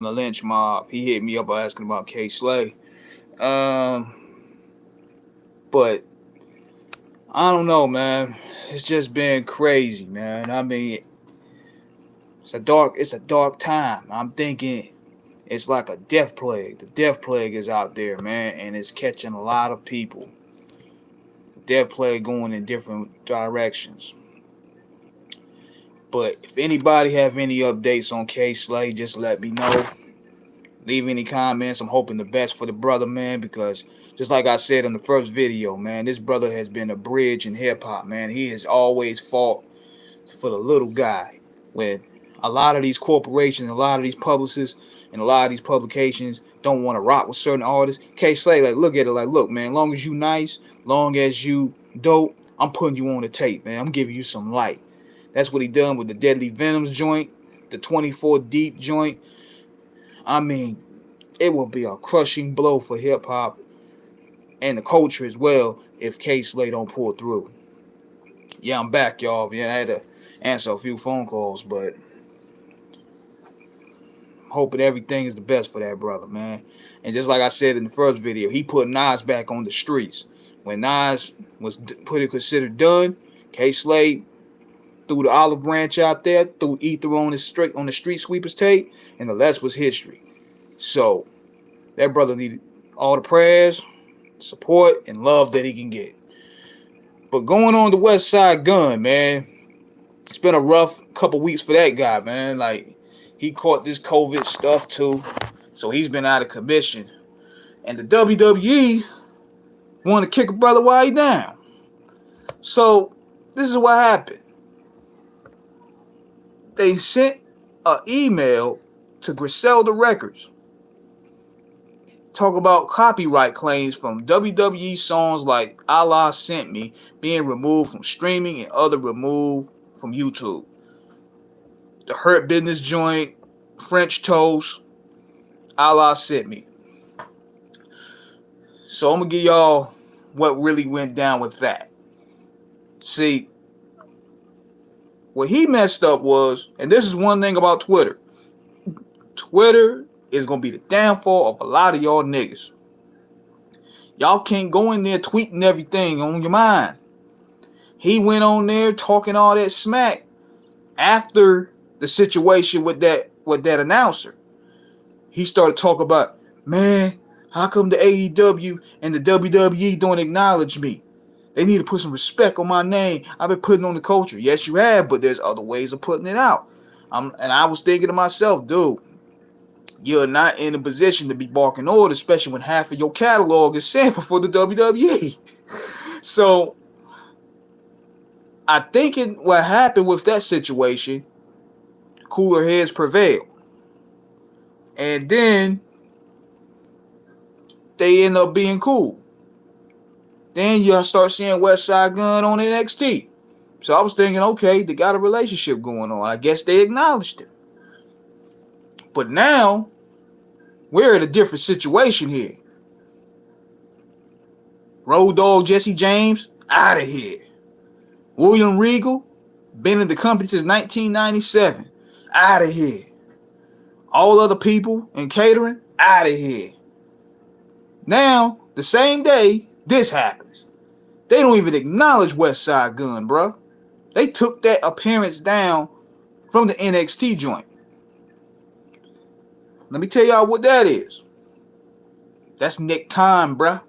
the lynch mob. He hit me up asking about K Slay. Um, but I don't know, man. It's just been crazy, man. I mean, it's a dark time. I'm thinking it's like a death plague. The death plague is out there, man, and it's catching a lot of people. The death plague going in different directions. But if anybody have any updates on K Slay, just let me know. Leave any comments. I'm hoping the best for the brother, man, because just like I said in the first video, man, this brother has been a bridge in hip hop, man. He has always fought for the little guy. When a lot of these corporations, a lot of these publicists, and a lot of these publications don't want to rock with certain artists. K Slay, like, look at it like, look, man, long as you nice, long as you dope, I'm putting you on the tape, man. I'm giving you some light. That's what he done with the Deadly Venoms joint, the 24 Deep joint. I mean, it will be a crushing blow for hip hop and the culture as well if K Slay don't pull through. Yeah, I'm back, y'all. Yeah, I had to answer a few phone calls, but I'm hoping everything is the best for that brother, man. And just like I said in the first video, he put Nas back on the streets. When Nas was considered done, K Slay threw the olive branch out there, threw ether on the street sweepers tape, and the rest was history. So that brother needed all the prayers, support, and love that he can get. But going on the Westside Gunn, man, it's been a rough couple weeks for that guy, man. Like, he caught this COVID stuff too, so he's been out of commission. And the WWE want to kick a brother while he down. So this is what happened. They sent an email to Griselda Records talk about copyright claims from WWE songs like Allah Sent Me being removed from streaming and other removed from YouTube. The Hurt Business joint, French Toast, Allah Sent Me. So I'm going to give y'all what really went down with that. See, what he messed up was, and this is one thing about Twitter. Twitter is going to be the downfall of a lot of y'all niggas. Y'all can't go in there tweeting everything on your mind. He went on there talking all that smack after the situation with that announcer. He started talking about, man, how come the AEW and the WWE don't acknowledge me? They need to put some respect on my name. I've been putting on the culture. Yes, you have, but there's other ways of putting it out. And I was thinking to myself, dude, you're not in a position to be barking orders, especially when half of your catalog is sampled for the WWE. So I think what happened with that situation, cooler heads prevailed. And then they end up being cool. Then you start seeing Westside Gunn on NXT. So I was thinking, okay, they got a relationship going on. I guess they acknowledged it. But now, we're in a different situation here. Road Dogg Jesse James, out of here. William Regal, been in the company since 1997, out of here. All other people in catering, out of here. Now, the same day, this happens. They don't even acknowledge Westside Gunn, bro. They took that appearance down from the NXT joint. Let me tell y'all what that is. That's Nick Khan, bruh.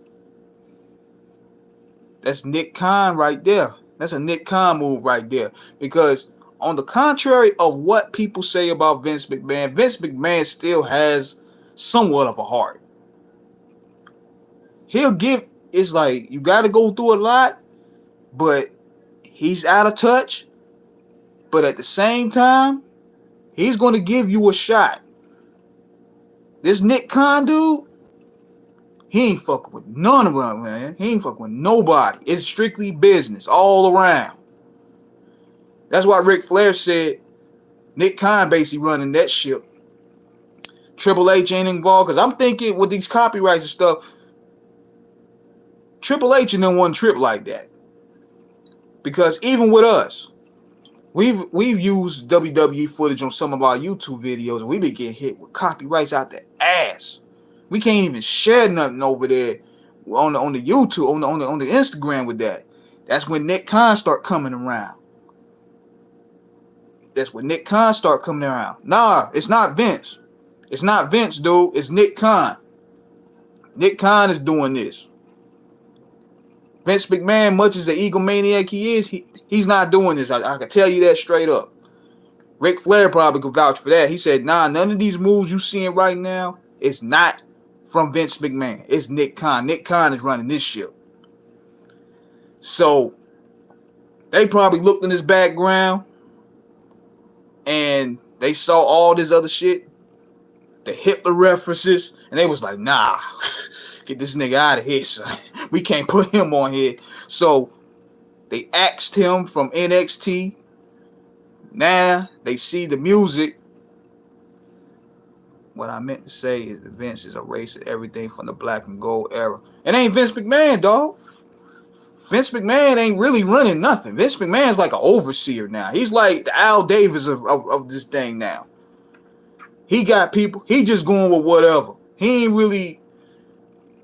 That's Nick Khan right there. That's a Nick Khan move right there. Because on the contrary of what people say about Vince McMahon still has somewhat of a heart. It's like, you got to go through a lot, but he's out of touch. But at the same time, he's going to give you a shot. This Nick Khan dude, he ain't fucking with none of them, man. He ain't fucking with nobody. It's strictly business all around. That's why Ric Flair said Nick Khan basically running that ship. Triple H ain't involved, because I'm thinking with these copyrights and stuff, Triple H ain't done one trip like that. Because even with us, We've used WWE footage on some of our YouTube videos, and we've been getting hit with copyrights out the ass. We can't even share nothing over there on the YouTube, on the Instagram with that. That's when Nick Khan start coming around. That's when Nick Khan start coming around. Nah, it's not Vince. It's not Vince, dude. It's Nick Khan. Nick Khan is doing this. Vince McMahon, much as the egomaniac he is, he's not doing this. I can tell you that straight up. Ric Flair probably could vouch for that. He said, nah, none of these moves you seeing right now is not from Vince McMahon. It's Nick Khan. Nick Khan is running this ship. So they probably looked in his background and they saw all this other shit, the Hitler references, and they was like, nah, get this nigga out of here, son. We can't put him on here. So they axed him from NXT. Now they see the music. What I meant to say is that Vince is erasing everything from the black and gold era. It ain't Vince McMahon, dog. Vince McMahon ain't really running nothing. Vince McMahon's like an overseer now. He's like the Al Davis of this thing now. He got people. He just going with whatever. He ain't really.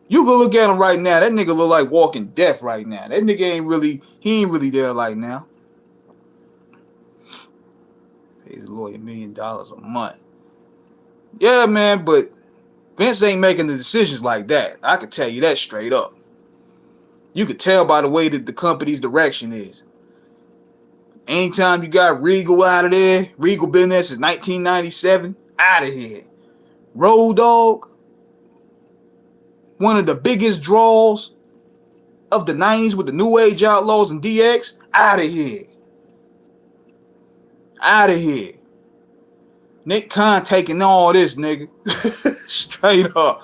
You can look at him right now. That nigga look like walking death right now. That nigga ain't really. He ain't really there right now. Pays a lawyer $1 million a month. Yeah, man, but Vince ain't making the decisions like that. I can tell you that straight up. You could tell by the way that the company's direction is. Anytime you got Regal out of there, Regal been there since 1997, out of here. Road Dogg, one of the biggest draws of the 90s with the New Age Outlaws and DX, out of here. Out of here. Nick Khan taking all this, nigga. Straight up.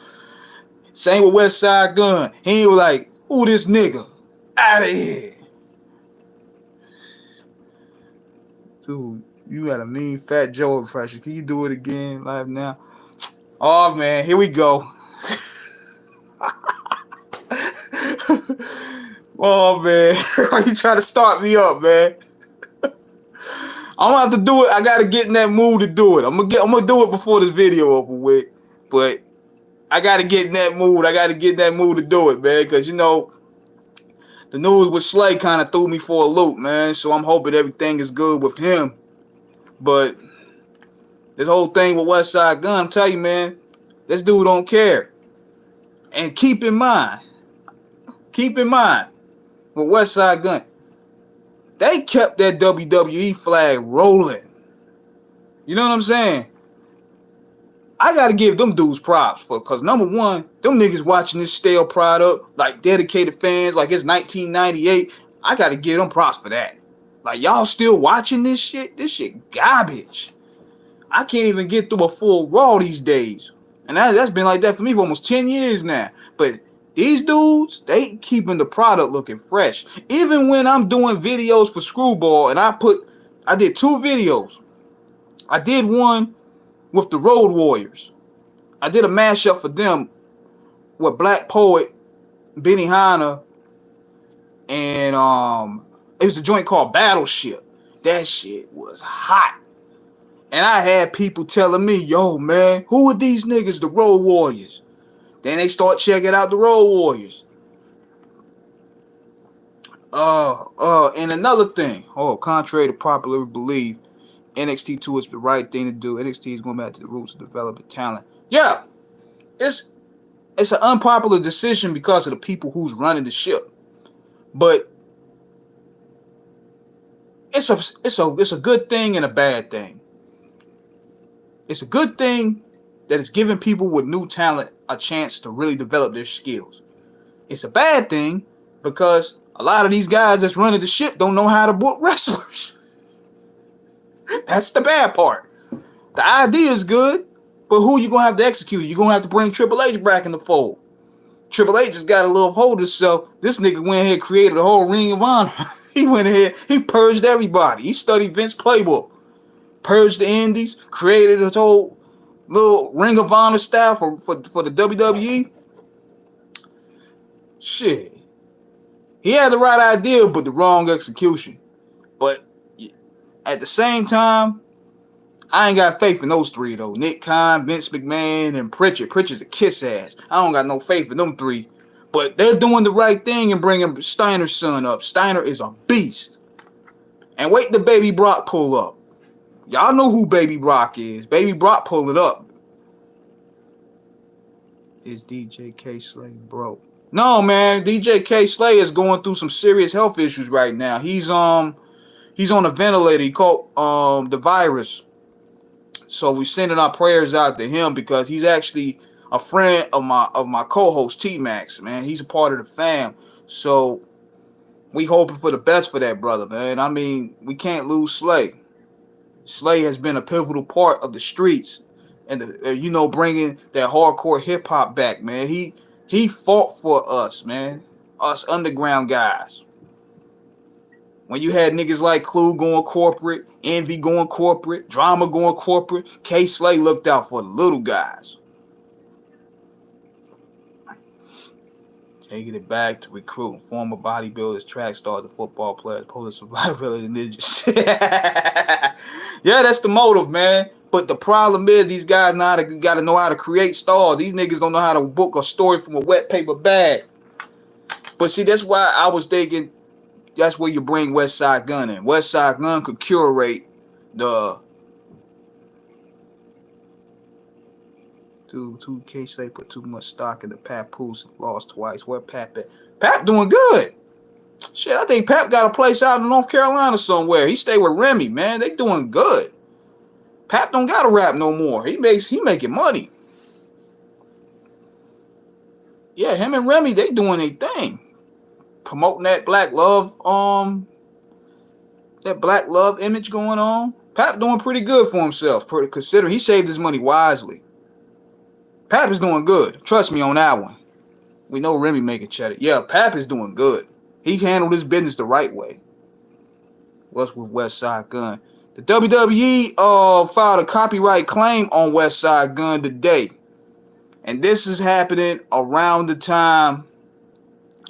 Same with Westside Gunn. He was like, who this nigga? Out of here. Dude, you got a mean Fat Joe impression. Can you do it again live now? Oh, man. Here we go. Oh, man. Why you trying to start me up, man? I'm gonna have to do it. I gotta get in that mood to do it. I'm gonna do it before this video over with. But I gotta get in that mood. I gotta get in that mood to do it, man. Cause you know, the news with Slay kind of threw me for a loop, man. So I'm hoping everything is good with him. But this whole thing with Westside Gunn, I'm telling you, man, this dude don't care. And keep in mind, with Westside Gunn, they kept that WWE flag rolling. You know what I'm saying? I gotta give them dudes props because number one, them niggas watching this stale product, like dedicated fans, like it's 1998. I gotta give them props for that. Like y'all still watching this shit? This shit garbage. I can't even get through a full Raw these days. And that's been like that for me for almost 10 years now. But these dudes, they keeping the product looking fresh. Even when I'm doing videos for Screwball, and I did 2 videos. I did one with the Road Warriors. I did a mashup for them with Black Poet, Benny Hanna, and it was a joint called Battleship. That shit was hot. And I had people telling me, yo, man, who are these niggas, the Road Warriors? Then they start checking out the Road Warriors. And another thing. Contrary to popular belief, NXT 2 is the right thing to do. NXT is going back to the roots of developing talent. Yeah, it's an unpopular decision because of the people who's running the ship. But it's a good thing and a bad thing. It's a good thing that it's giving people with new talent a chance to really develop their skills. It's a bad thing because a lot of these guys that's running the ship don't know how to book wrestlers. That's the bad part. The idea is good, but who you gonna have to execute? You're gonna have to bring Triple H back in the fold. Triple H just got a little hold of himself. This nigga went ahead and created a whole Ring of Honor. He went ahead, he purged everybody. He studied Vince's playbook. Purged the indies, created his whole little Ring of Honor style for the WWE. Shit. He had the right idea, but the wrong execution. But, hey, At the same time, I ain't got faith in those three, though. Nick Khan, Vince McMahon, and Pritchard. Pritchard's a kiss ass. I don't got no faith in them three. But they're doing the right thing and bringing Steiner's son up. Steiner is a beast. And wait till Baby Brock pull up. Y'all know who Baby Brock is. Baby Brock pull it up. Is DJ K. Slay broke? No, man. DJ K. Slay is going through some serious health issues right now. He's on a ventilator. He caught the virus. So we're sending our prayers out to him because he's actually a friend of my co-host T-Max, man. He's a part of the fam. So we hoping for the best for that brother, man. I mean, we can't lose Slay. Slay has been a pivotal part of the streets and bringing that hardcore hip hop back, man. He fought for us, man. Us underground guys. When you had niggas like Clue going corporate, Envy going corporate, Drama going corporate, K. Slay looked out for the little guys. Taking it back to recruiting former bodybuilders, track stars, and football players, police survivors, and ninjas. Yeah, that's the motive, man. But the problem is these guys got to know how to create stars. These niggas don't know how to book a story from a wet paper bag. But see, that's why I was thinking that's where you bring Westside Gunn in. Westside Gunn could curate the 2K Slay put too much stock in the Papoose and lost twice. Where Pap at? Pap doing good. Shit, I think Pap got a place out in North Carolina somewhere. He stay with Remy, man. They doing good. Pap don't gotta rap no more. He making money. Yeah, him and Remy, they doing their thing. Promoting that black love image going on. Pap doing pretty good for himself, considering he saved his money wisely. Pap is doing good. Trust me on that one. We know Remy making cheddar. Yeah, Pap is doing good. He handled his business the right way. What's with Westside Gunn? The WWE filed a copyright claim on Westside Gunn today. And this is happening around the time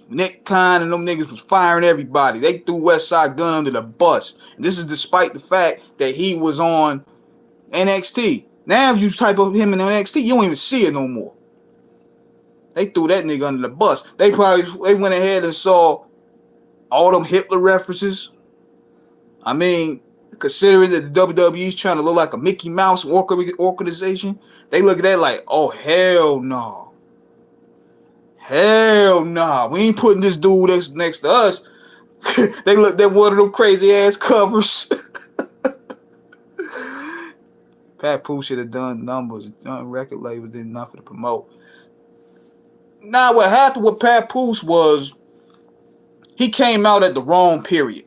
Nick Khan and them niggas was firing everybody. They threw Westside Gunn under the bus. And this is despite the fact that he was on NXT. Now if you type up him in NXT, you don't even see it no more. They threw that nigga under the bus. They went ahead and saw all them Hitler references. I mean, considering that the WWE's trying to look like a Mickey Mouse organization, they look at that like, oh, hell no. Hell nah. We ain't putting this dude next to us. They looked at one of them crazy ass covers. Papoose should have done numbers. Done record labels did nothing to promote. Now, what happened with Papoose was he came out at the wrong period.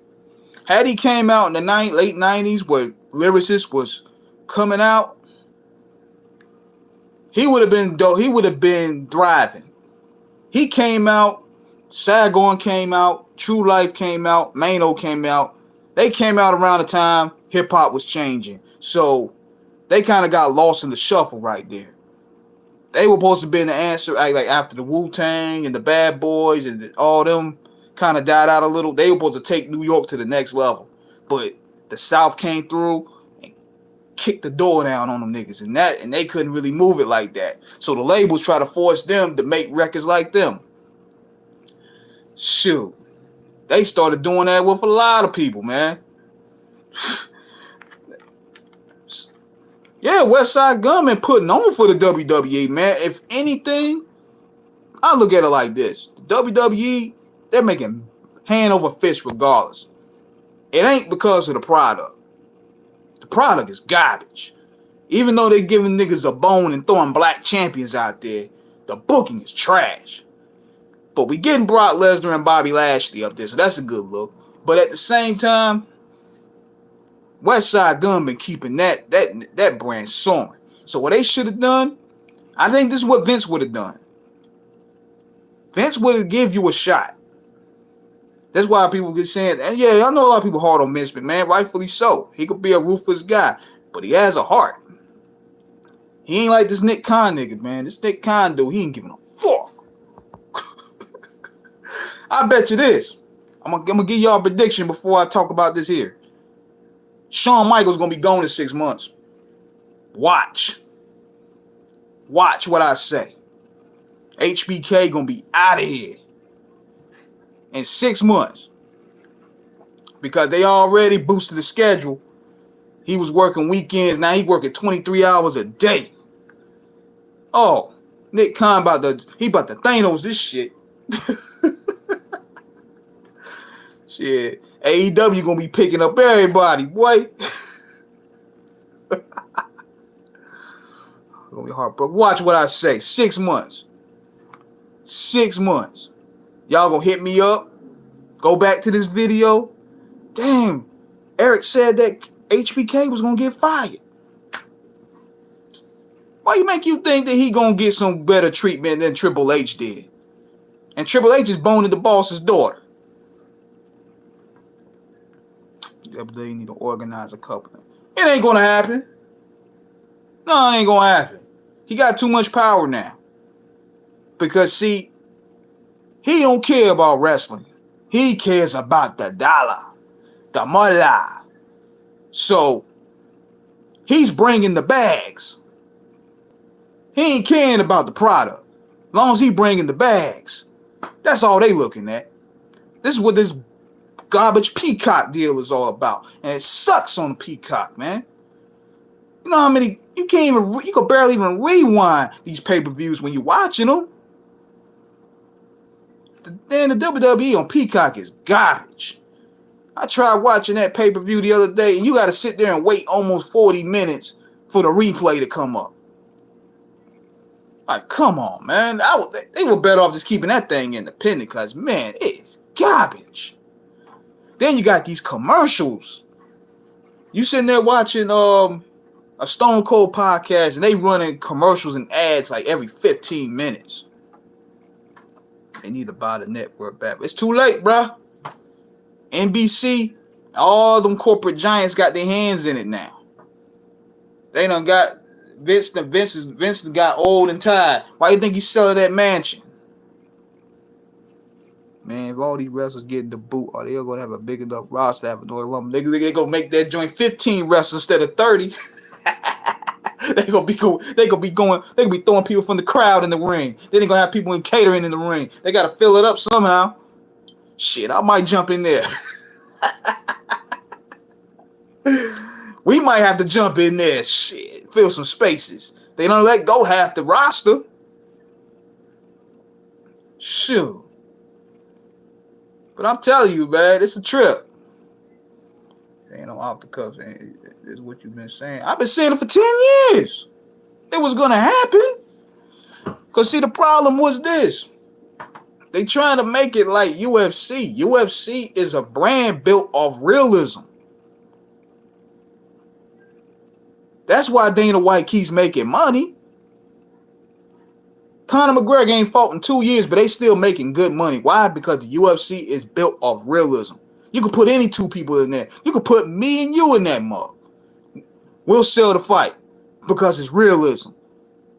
Had he came out in the late 90s where lyricists was coming out, he would have been thriving. He came out, Saigon came out, True Life came out, Mano came out. They came out around the time hip hop was changing. So they kind of got lost in the shuffle right there. They were supposed to be the answer, like after the Wu-Tang and the Bad Boys and all them kind of died out a little. They were supposed to take New York to the next level. But the South came through and kicked the door down on them niggas. And they couldn't really move it like that. So the labels try to force them to make records like them. Shoot. They started doing that with a lot of people, man. Yeah, Westside Gunn been putting on for the WWE, man. If anything, I look at it like this. The WWE, they're making hand over fist regardless. It ain't because of the product. The product is garbage. Even though they're giving niggas a bone and throwing black champions out there, the booking is trash. But we getting Brock Lesnar and Bobby Lashley up there, so that's a good look. But at the same time, Westside Gunn been keeping that brand soaring. So what they should have done, I think this is what Vince would have done. Vince would have give you a shot. That's why people get saying, and yeah, I know a lot of people hard on Vince McMahon, rightfully so. He could be a ruthless guy, but he has a heart. He ain't like this Nick Khan nigga, man. This Nick Khan dude, he ain't giving a fuck. I bet you this. I'm gonna give y'all a prediction before I talk about this here. Shawn Michaels gonna be gone in 6 months. Watch. Watch what I say. HBK gonna be out of here in 6 months. Because they already boosted the schedule. He was working weekends. Now he working 23 hours a day. Oh, Nick Khan about to Thanos this shit. Shit. AEW gonna be picking up everybody, boy. Gonna be heartbroken. Watch what I say. 6 months. 6 months. Y'all gonna hit me up. Go back to this video. Damn. Eric said that HBK was gonna get fired. Why you make you think that he gonna get some better treatment than Triple H did? And Triple H is boning the boss's daughter. WWE need to organize a couple. It ain't gonna happen. No, it ain't gonna happen. He got too much power now. Because see, he don't care about wrestling. He cares about the dollar, the mullah. So he's bringing the bags. He ain't caring about the product. As long as he bringing the bags. That's all they looking at. This is what this garbage Peacock deal is all about. And it sucks on the Peacock, man. You know how many, you can barely even rewind these pay-per-views when you're watching them. Then the WWE on Peacock is garbage. I tried watching that pay-per-view the other day, and you got to sit there and wait almost 40 minutes for the replay to come up. Like, come on, man. They were better off just keeping that thing independent because, man, it's garbage. Then you got these commercials. You sitting there watching a Stone Cold podcast, and they running commercials and ads like every 15 minutes. They need to buy the network back. It's too late, bruh. NBC, all them corporate giants got their hands in it now. They done got Vince got old and tired. Why you think he's selling that mansion? Man, if all these wrestlers get the boot, are they gonna have a big enough roster to have a Royal Rumble? They gonna make that joint 15 wrestlers instead of 30. They gonna be throwing people from the crowd in the ring. Then they gonna have people in catering in the ring. They gotta fill it up somehow. Shit, I might jump in there. We might have to jump in there. Shit, fill some spaces. They don't let go half the roster. Shoot. But I'm telling you, man, it's a trip. Ain't no off the cuff. Is what you've been saying. I've been saying it for 10 years. It was gonna happen. Cause see, the problem was this. They trying to make it like UFC. UFC is a brand built off realism. That's why Dana White keeps making money. Conor McGregor ain't fought in 2 years, but they still making good money. Why? Because the UFC is built off realism. You can put any two people in there. You can put me and you in that mug. We'll sell the fight because it's realism.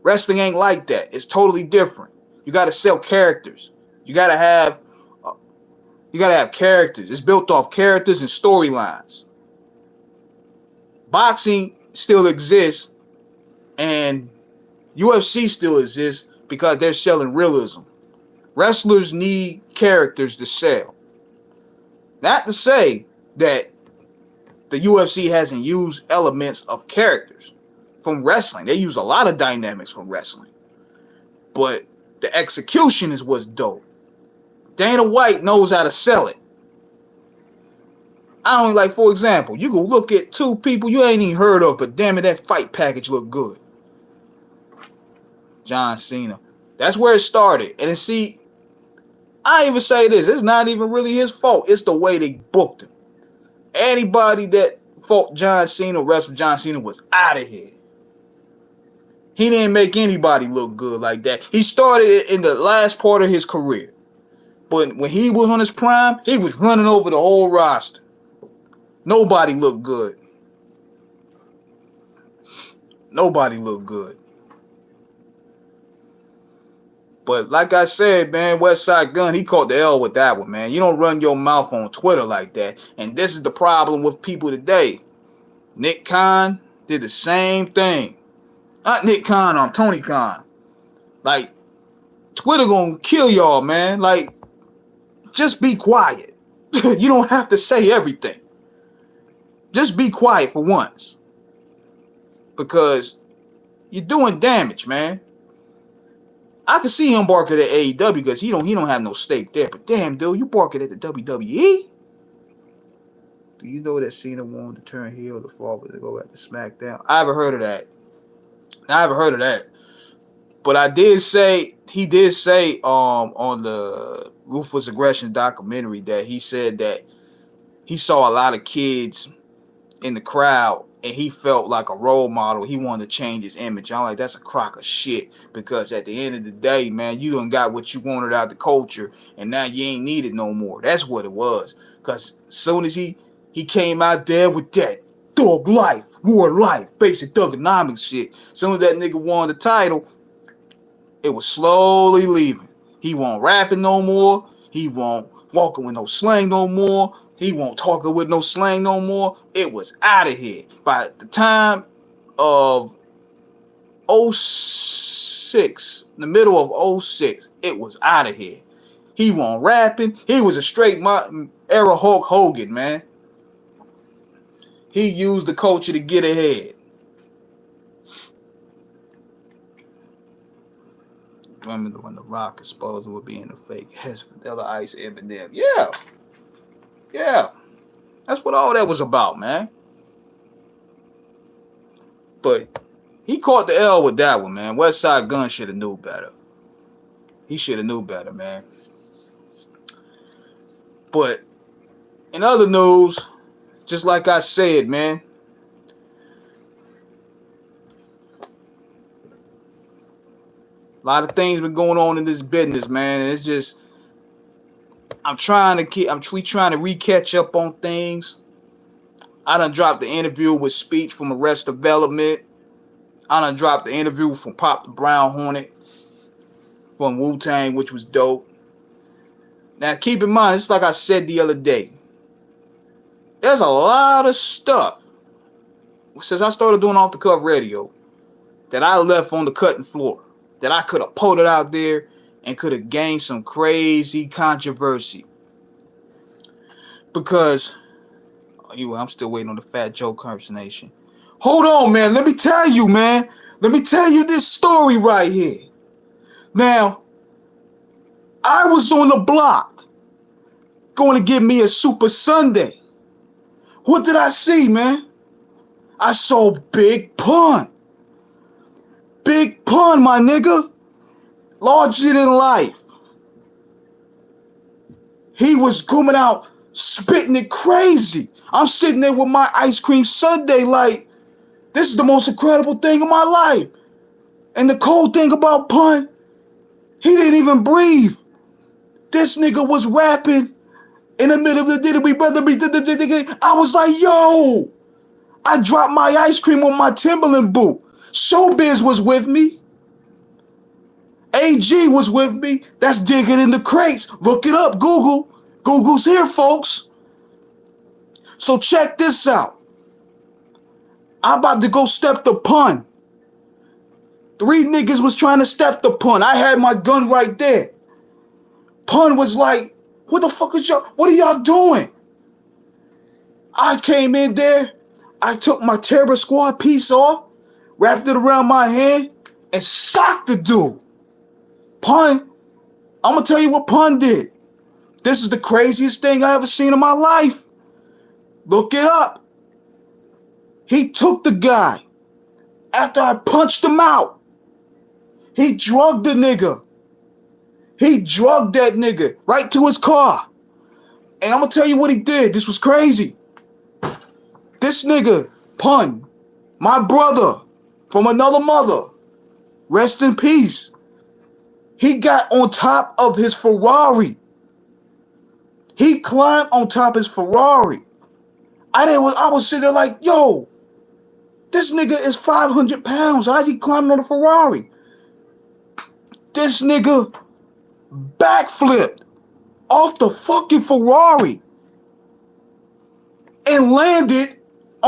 Wrestling ain't like that. It's totally different. You got to sell characters. You got to have characters. It's built off characters and storylines. Boxing still exists and UFC still exists because they're selling realism. Wrestlers need characters to sell. Not to say that the UFC hasn't used elements of characters from wrestling. They use a lot of dynamics from wrestling. But the execution is what's dope. Dana White knows how to sell it. I don't like, for example, you go look at two people you ain't even heard of, but damn it, that fight package look good. John Cena. That's where it started. And then see, I even say this, it's not even really his fault. It's the way they booked him. Anybody that fought John Cena, wrestled John Cena was out of here. He didn't make anybody look good like that. He started in the last part of his career. But when he was on his prime, he was running over the whole roster. Nobody looked good. Nobody looked good. But like I said, man, Westside Gunn, he caught the L with that one, man. You don't run your mouth on Twitter like that. And this is the problem with people today. Nick Khan did the same thing. Not Nick Khan, Tony Khan. Like, Twitter gonna kill y'all, man. Like, just be quiet. You don't have to say everything. Just be quiet for once. Because you're doing damage, man. I can see him barking at AEW because he don't have no stake there. But damn, dude, you barking at the WWE? Do you know that Cena wanted to turn heel to fall to go at the SmackDown? I haven't heard of that. But he did say on the Ruthless Aggression documentary that he said that he saw a lot of kids in the crowd and he felt like a role model. He wanted to change his image. I'm like, that's a crock of shit, because at the end of the day, man, you done got what you wanted out of the culture and now you ain't need it no more. That's what it was. Because as soon as he came out there with that thug life, war life, basic thugonomics shit, as soon as that nigga won the title, it was slowly leaving. He won't rapping no more. He won't walking with no slang no more. He won't talking with no slang no more. It was out of here. By the time of 06, the middle of 06, it was out of here. He won't rapping. He was a straight era Hulk Hogan, man. He used the culture to get ahead. Remember when The Rock exposed with being a fake as Vanilla Ice Eminem. Yeah. That's what all that was about, man. But he caught the L with that one, man. Westside Gunn should have knew better. He should have knew better, man. But in other news, just like I said, man, a lot of things been going on in this business, man. And it's just, we trying to re-catch up on things. I done dropped the interview with Speech from Arrest Development. I done dropped the interview from Pop the Brown Hornet from Wu-Tang, which was dope. Now, keep in mind, it's like I said the other day. There's a lot of stuff since I started doing Off the Cuff Radio that I left on the cutting floor, that I could have pulled it out there and could have gained some crazy controversy. Because, I'm still waiting on the Fat Joe impersonation. Hold on, man. Let me tell you, man. Let me tell you this story right here. Now, I was on the block going to get me a Super Sunday. What did I see, man? I saw Big Pun. Big Pun, my nigga. Larger than life. He was coming out spitting it crazy. I'm sitting there with my ice cream sundae like, this is the most incredible thing in my life. And the cold thing about Pun, he didn't even breathe. This nigga was rapping in the middle of the did we brother be. I was like, yo. I dropped my ice cream on my Timberland boot. Showbiz was with me. AG was with me. That's digging in the crates. Look it up, Google. Google's here, folks. So check this out. I'm about to go step the Pun. 3 niggas was trying to step the Pun. I had my gun right there. Pun was like, what the fuck is y'all? What are y'all doing? I came in there. I took my Terror Squad piece off, wrapped it around my hand, and socked the dude. Pun, I'm going to tell you what Pun did. This is the craziest thing I ever seen in my life. Look it up. He took the guy. After I punched him out, he drugged the nigga. He drugged that nigga right to his car. And I'm going to tell you what he did. This was crazy. This nigga, Pun, my brother from another mother, rest in peace. He got on top of his Ferrari. He climbed on top of his Ferrari. I was sitting there like, yo, this nigga is 500 pounds. How's he climbing on a Ferrari? This nigga backflipped off the fucking Ferrari and landed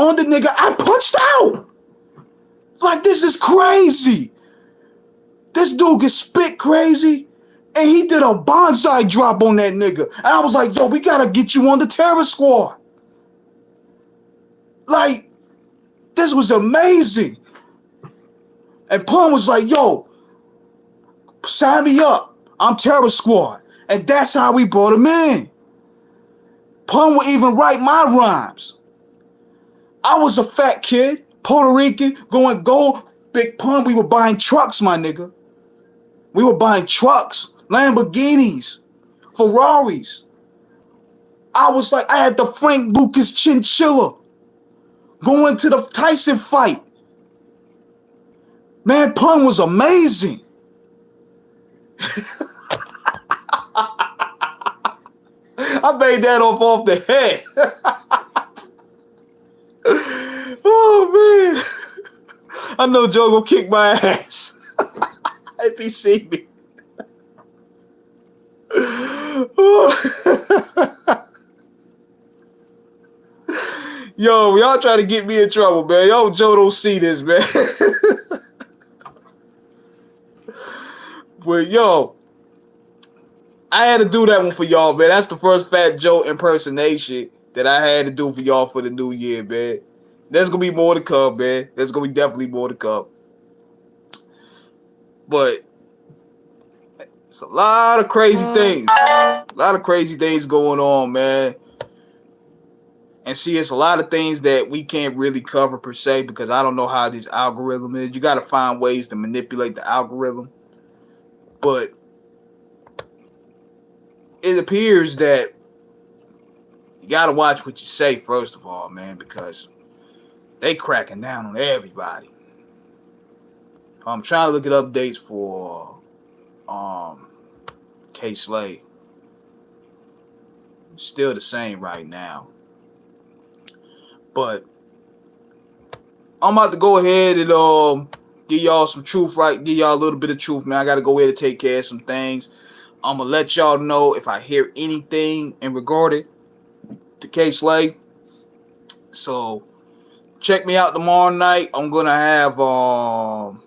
on the nigga, I punched out. Like, this is crazy. This dude gets spit crazy, and he did a bonsai drop on that nigga. And I was like, yo, we gotta get you on the terror squad. Like, this was amazing. And Pun was like, yo, sign me up. I'm terror squad. And that's how we brought him in. Pun would even write my rhymes. I was a fat kid, Puerto Rican, going gold. Big Pun, we were buying trucks, my nigga. We were buying trucks, Lamborghinis, Ferraris. I was like, I had the Frank Lucas chinchilla going to the Tyson fight. Man, Pun was amazing. I made that off the head. Oh, man. I know Joe gonna kick my ass if he see me. Yo, y'all trying to get me in trouble, man. Yo, Joe don't see this, man. But yo, I had to do that one for y'all, man. That's the first Fat Joe impersonation that I had to do for y'all for the new year, man. There's going to be more to come, man. There's going to be definitely more to come. But it's a lot of crazy things. A lot of crazy things going on, man. And see, it's a lot of things that we can't really cover per se because I don't know how this algorithm is. You got to find ways to manipulate the algorithm. But it appears that you got to watch what you say, first of all, man, because they cracking down on everybody. I'm trying to look at updates for K-Slay. Still the same right now. But I'm about to go ahead and give y'all some truth, right? Give y'all a little bit of truth, man. I got to go ahead and take care of some things. I'm going to let y'all know if I hear anything in regard to K-Slay. So check me out tomorrow night. I'm gonna have I'm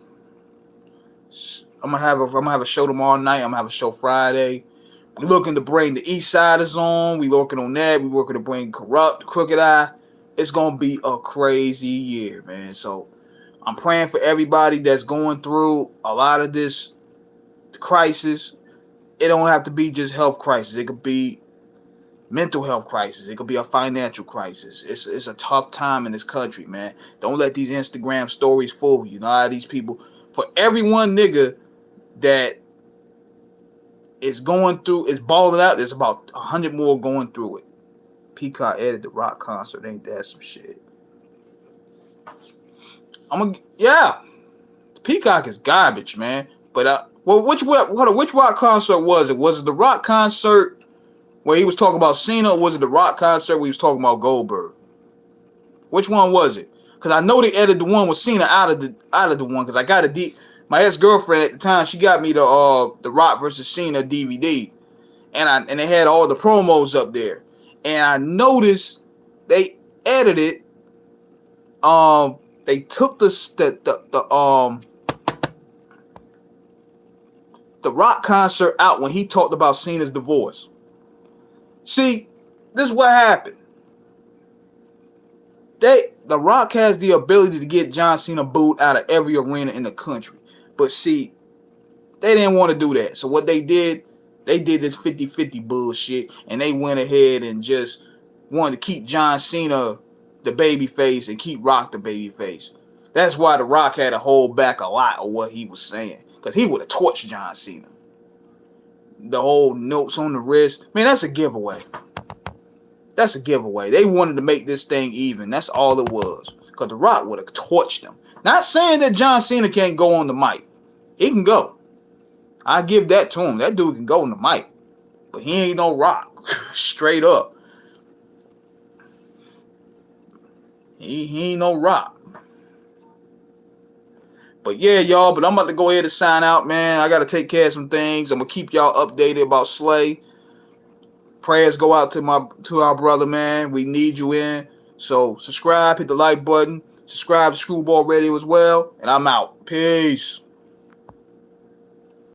gonna have a show tomorrow night. I'm gonna have a show Friday. We're looking to bring the East Siders on. We working on that. We working to bring Corrupt, Crooked Eye. It's gonna be a crazy year, man. So I'm praying for everybody that's going through a lot of this crisis. It don't have to be just health crisis. It could be mental health crisis. It could be a financial crisis. It's a tough time in this country, man. Don't let these Instagram stories fool you. You know how these people, for every one nigga that is going through, is balling out, there's about 100 more going through it. Peacock added the Rock concert. Ain't that some shit? Yeah. Peacock is garbage, man. But which Rock concert was it? Was it the Rock concert where he was talking about Cena, or was it the Rock concert where he was talking about Goldberg? Which one was it? Because I know they edited the one with Cena out of the one. Because I got my ex-girlfriend at the time, she got me the Rock versus Cena DVD, and they had all the promos up there, and I noticed they edited. They took the Rock concert out when he talked about Cena's divorce. See, this is what happened. The Rock has the ability to get John Cena booed out of every arena in the country. But see, they didn't want to do that. So what they did this 50-50 bullshit, and they went ahead and just wanted to keep John Cena the babyface and keep Rock the babyface. That's why The Rock had to hold back a lot of what he was saying. Because he would have torched John Cena. The whole notes on the wrist. Man, that's a giveaway. That's a giveaway. They wanted to make this thing even. That's all it was. Because The Rock would have torched them. Not saying that John Cena can't go on the mic. He can go. I give that to him. That dude can go on the mic. But he ain't no Rock. Straight up. He ain't no Rock. But yeah, y'all, but I'm about to go ahead and sign out, man. I got to take care of some things. I'm going to keep y'all updated about Slay. Prayers go out to our brother, man. We need you in. So subscribe, hit the like button, subscribe to Screwball Radio as well, and I'm out. Peace.